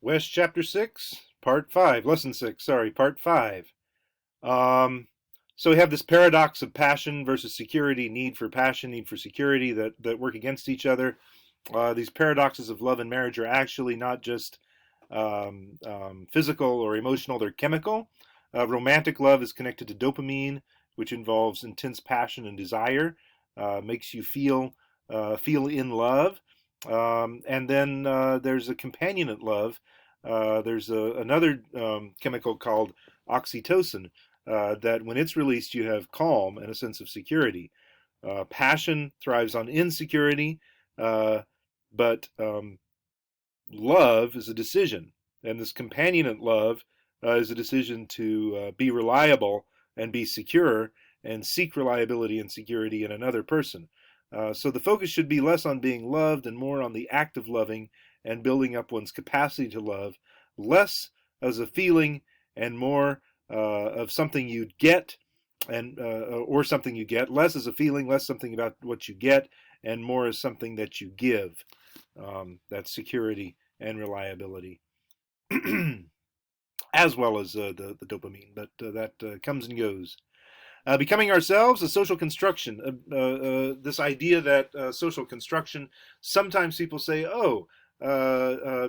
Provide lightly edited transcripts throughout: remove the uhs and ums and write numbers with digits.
Wesch chapter 6, part 5, lesson 6, sorry, part 5. So we have this paradox of passion versus security, need for passion, need for security that work against each other. These paradoxes of love and marriage are actually not just physical or emotional, they're chemical. Romantic love is connected to dopamine, which involves intense passion and desire, makes you feel in love. And then there's a companionate love. There's another chemical called oxytocin that when it's released, you have calm and a sense of security. Passion thrives on insecurity, but love is a decision. And this companionate love is a decision to be reliable and be secure and seek reliability and security in another person. So the focus should be less on being loved and more on the act of loving and building up one's capacity to love, less as a feeling and more of something you'd get and or something you get, less as a feeling, less something about what you get, and more as something that you give. That's security and reliability, as well as the dopamine, but that comes and goes. Becoming ourselves, a social construction. This idea that social construction, sometimes people say, oh,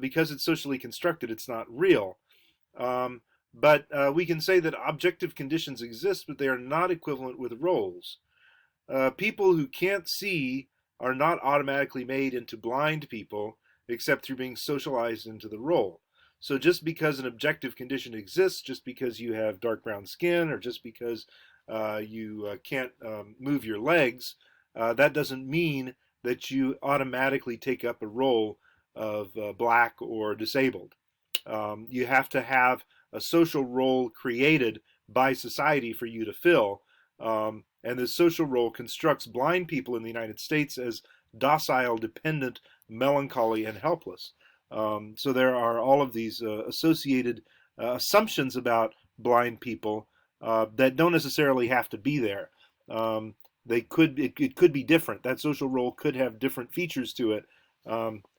because it's socially constructed, it's not real. But we can say that objective conditions exist, but they are not equivalent with roles. People who can't see are not automatically made into blind people, except through being socialized into the role. So just because an objective condition exists, just because you have dark brown skin, or just because you can't move your legs, that doesn't mean that you automatically take up a role of black or disabled. You have to have a social role created by society for you to fill. And this social role constructs blind people in the United States as docile, dependent, melancholy, and helpless. So there are all of these associated assumptions about blind people that don't necessarily have to be there. It could be different. That social role could have different features to it,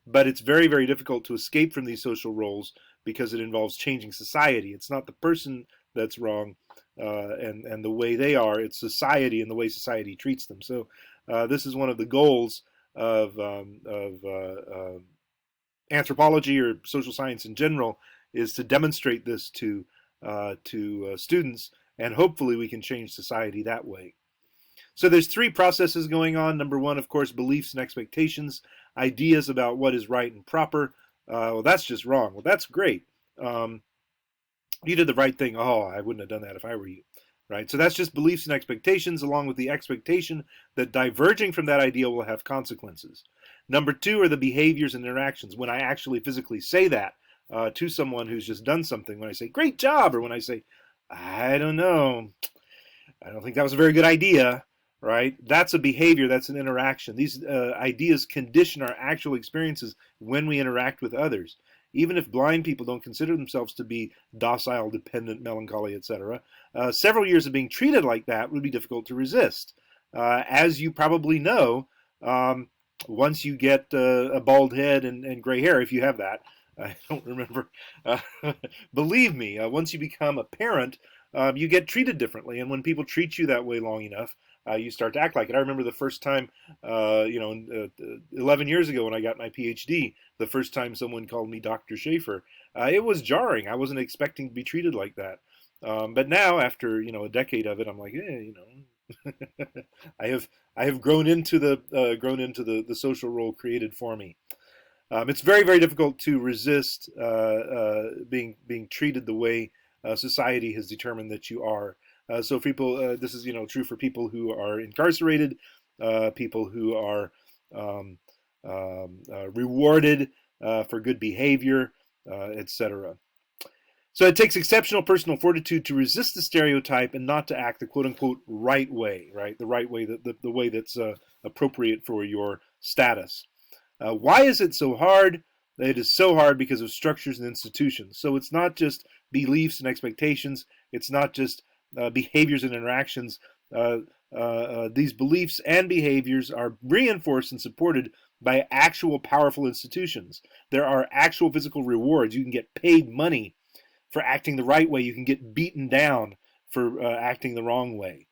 but it's very, very difficult to escape from these social roles because it involves changing society. It's not the person that's wrong and the way they are. It's society and the way society treats them. So this is one of the goals of anthropology or social science in general, is to demonstrate this to students, and hopefully we can change society that way. So there's three processes going on. Number one, of course, beliefs and expectations, ideas about what is right and proper. Well, that's just wrong. Well, that's great. You did the right thing. Oh, I wouldn't have done that if I were you. Right? So that's just beliefs and expectations, along with the expectation that diverging from that ideal will have consequences. Number two are the behaviors and interactions. When I actually physically say that to someone who's just done something, when I say, great job, or when I say, I don't know, I don't think that was a very good idea, right? That's a behavior, that's an interaction. These ideas condition our actual experiences when we interact with others. Even if blind people don't consider themselves to be docile, dependent, melancholy, etc., several years of being treated like that would be difficult to resist. As you probably know, once you get a bald head and gray hair, if you have that, I don't remember. Believe me, once you become a parent, you get treated differently. And when people treat you that way long enough, you start to act like it. I remember the first time, 11 years ago when I got my PhD, the first time someone called me Dr. Schaefer, it was jarring. I wasn't expecting to be treated like that. But now, after a decade of it, I'm like, I have grown into the social role created for me. It's very, very difficult to resist being treated the way society has determined that you are. So people, this is true for people who are incarcerated, people who are rewarded for good behavior, etc. So it takes exceptional personal fortitude to resist the stereotype and not to act the quote unquote right way, right? The right way, the way that's appropriate for your status. Why is it so hard? It is so hard because of structures and institutions. So it's not just beliefs and expectations. It's not just behaviors and interactions. These beliefs and behaviors are reinforced and supported by actual powerful institutions. There are actual physical rewards. You can get paid money for acting the right way. You can get beaten down for acting the wrong way.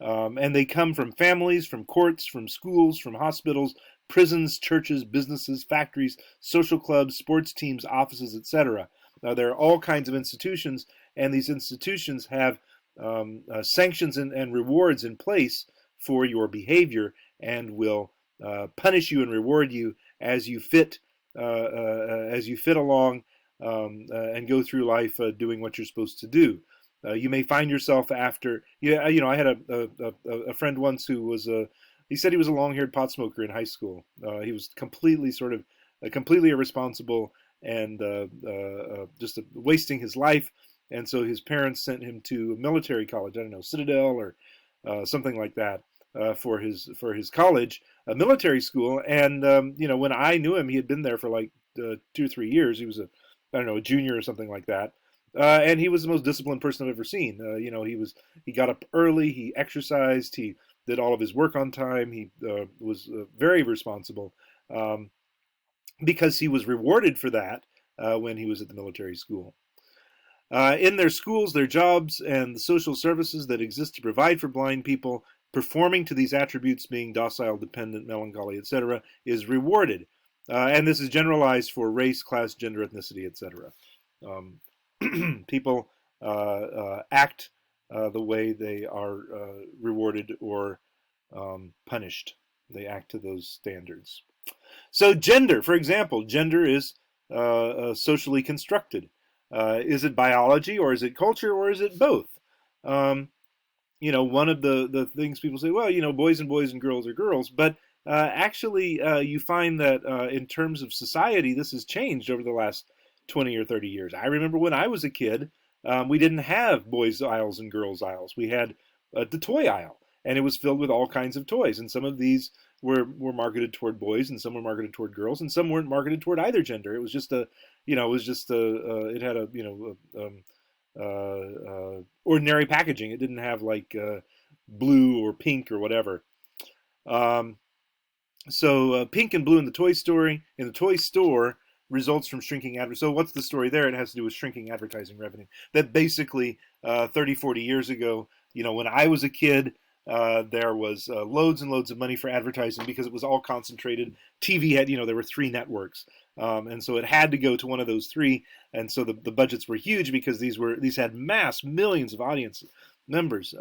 And they come from families, from courts, from schools, from hospitals, prisons, churches, businesses, factories, social clubs, sports teams, offices, etc. There are all kinds of institutions, and these institutions have sanctions and rewards in place for your behavior, and will punish you and reward you as you fit along, and go through life doing what you're supposed to do. You may find yourself after, I had a friend once who was he said he was a long-haired pot smoker in high school. He was completely irresponsible, and just wasting his life. And so his parents sent him to a military college, I don't know, Citadel or something like that, for his college, a military school. And when I knew him, he had been there for like 2 or 3 years. He was a junior or something like that. And he was the most disciplined person I've ever seen. He got up early, he exercised, he did all of his work on time. He was very responsible, because he was rewarded for that when he was at the military school. In their schools, their jobs, and the social services that exist to provide for blind people, performing to these attributes, being docile, dependent, melancholy, etc., is rewarded. And this is generalized for race, class, gender, ethnicity, etc. People act the way they are rewarded or punished. They act to those standards. So gender, for example, gender is socially constructed. Is it biology, or is it culture, or is it both? One of the things people say, well, boys and girls are girls, but actually you find that in terms of society, this has changed over the last 20 or 30 years. I remember when I was a kid, we didn't have boys' aisles and girls' aisles. We had the toy aisle, and it was filled with all kinds of toys. And some of these were marketed toward boys, and some were marketed toward girls, and some weren't marketed toward either gender. It was just it had ordinary packaging. It didn't have like blue or pink or whatever. So pink and blue in the toy store results from shrinking advertising. So what's the story there? It has to do with shrinking advertising revenue. That basically 30, 40 years ago, when I was a kid, there was loads and loads of money for advertising because it was all concentrated. TV had, there were 3 networks. And so it had to go to one of those 3. And so the budgets were huge because these had mass millions of audience members.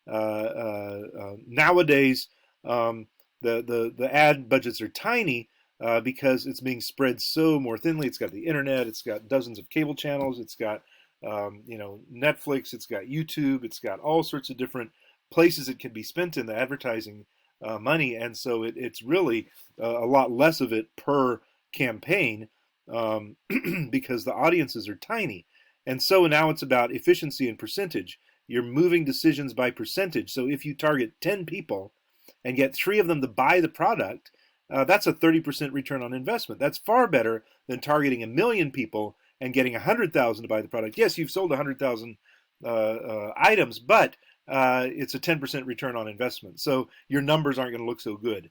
Nowadays, the ad budgets are tiny, because it's being spread so more thinly. It's got the internet, it's got dozens of cable channels, it's got Netflix, it's got YouTube, it's got all sorts of different places it can be spent in the advertising money, and so it's really a lot less of it per campaign, because the audiences are tiny. And so now it's about efficiency and percentage. You're moving decisions by percentage. So if you target 10 people and get 3 of them to buy the product, that's a 30% return on investment. That's far better than targeting 1 million people and getting 100,000 to buy the product. Yes, you've sold 100,000 items, but it's a 10% return on investment. So your numbers aren't going to look so good.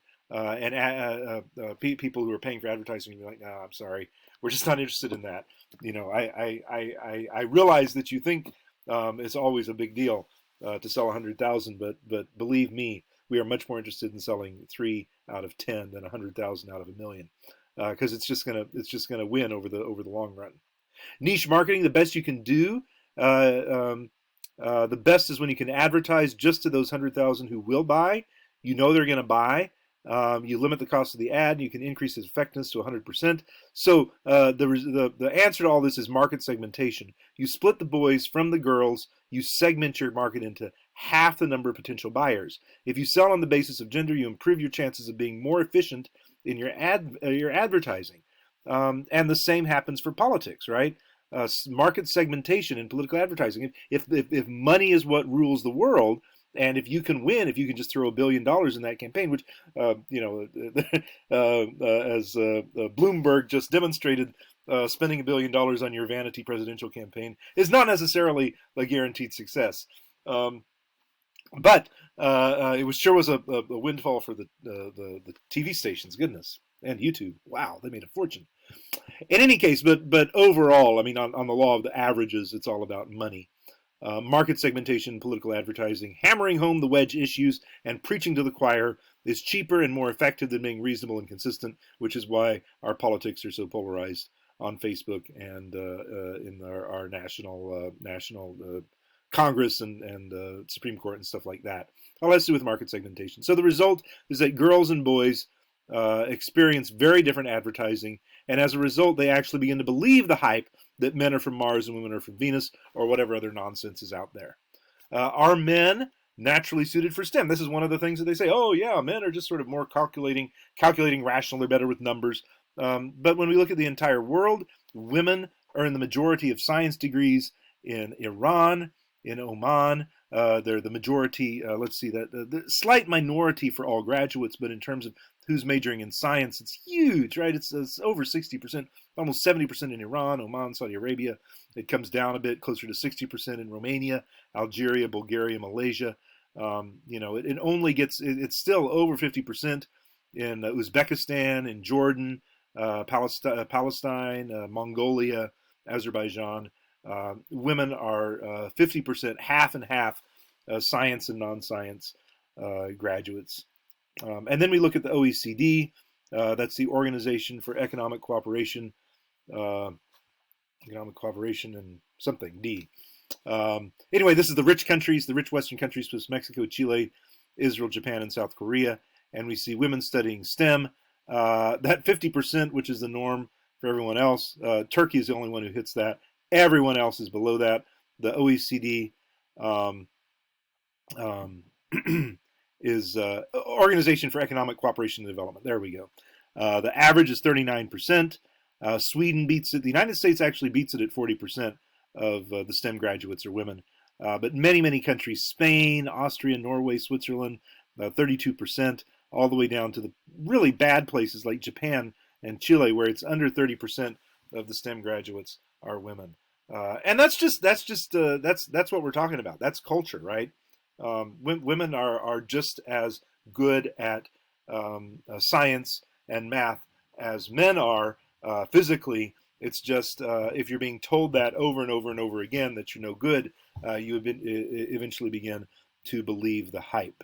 People who are paying for advertising will be like, no, I'm sorry, we're just not interested in that. I realize that you think it's always a big deal to sell 100,000, but believe me, we are much more interested in selling 3 out of 10 than 100,000 out of 1 million, because it's just gonna win over the long run. Niche marketing, the best you can do. The best is when you can advertise just to those 100,000 who will buy. They're going to buy. You limit the cost of the ad, and you can increase its effectiveness to 100%. So the answer to all this is market segmentation. You split the boys from the girls. You segment your market into half the number of potential buyers. If you sell on the basis of gender, you improve your chances of being more efficient in your advertising. And the same happens for politics, right? Market segmentation in political advertising. If money is what rules the world, and if you can win, if you can just throw $1 billion in that campaign, which as Bloomberg just demonstrated, spending $1 billion on your vanity presidential campaign is not necessarily a guaranteed success. But it was sure was a windfall for the TV stations. Goodness, and YouTube. Wow, they made a fortune. In any case, but overall, I mean, on the law of the averages, it's all about money. Market segmentation, political advertising, hammering home the wedge issues, and preaching to the choir is cheaper and more effective than being reasonable and consistent, which is why our politics are so polarized on Facebook and in our national Congress and Supreme Court and stuff like that. All has to do with market segmentation. So the result is that girls and boys experience very different advertising, and as a result, they actually begin to believe the hype that men are from Mars and women are from Venus, or whatever other nonsense is out there. Are men naturally suited for STEM? This is one of the things that they say. Oh yeah, men are just sort of more calculating, rational. They're better with numbers. But when we look at the entire world, women earn the majority of science degrees in Iran, in Oman. They're the majority. Let's see, the slight minority for all graduates, but in terms of who's majoring in science, it's huge, right? It's over 60%, almost 70% in Iran, Oman, Saudi Arabia. It comes down a bit, closer to 60% in Romania, Algeria, Bulgaria, Malaysia. It only gets, it's still over 50% in Uzbekistan, in Jordan, Palestine, Mongolia, Azerbaijan. Women are 50%, half and half, science and non-science graduates. And then we look at the OECD. That's the Organization for uh, Economic Cooperation and something, D. Anyway, this is the rich countries, the rich Western countries, plus Mexico, Chile, Israel, Japan, and South Korea. And we see women studying STEM. That 50%, which is the norm for everyone else, Turkey is the only one who hits that. Everyone else is below that. The OECD um, um, is Organization for Economic Cooperation and Development. There we go. The average is 39%. Sweden beats it. The United States actually beats it at 40% of the STEM graduates are women. But many, many countries, Spain, Austria, Norway, Switzerland, 32%, all the way down to the really bad places like Japan and Chile, where it's under 30% of the STEM graduates are women. And that's what we're talking about. That's culture, right? Women are just as good at science and math as men are physically. It's just if you're being told that over and over and over again that you're no good, you eventually begin to believe the hype.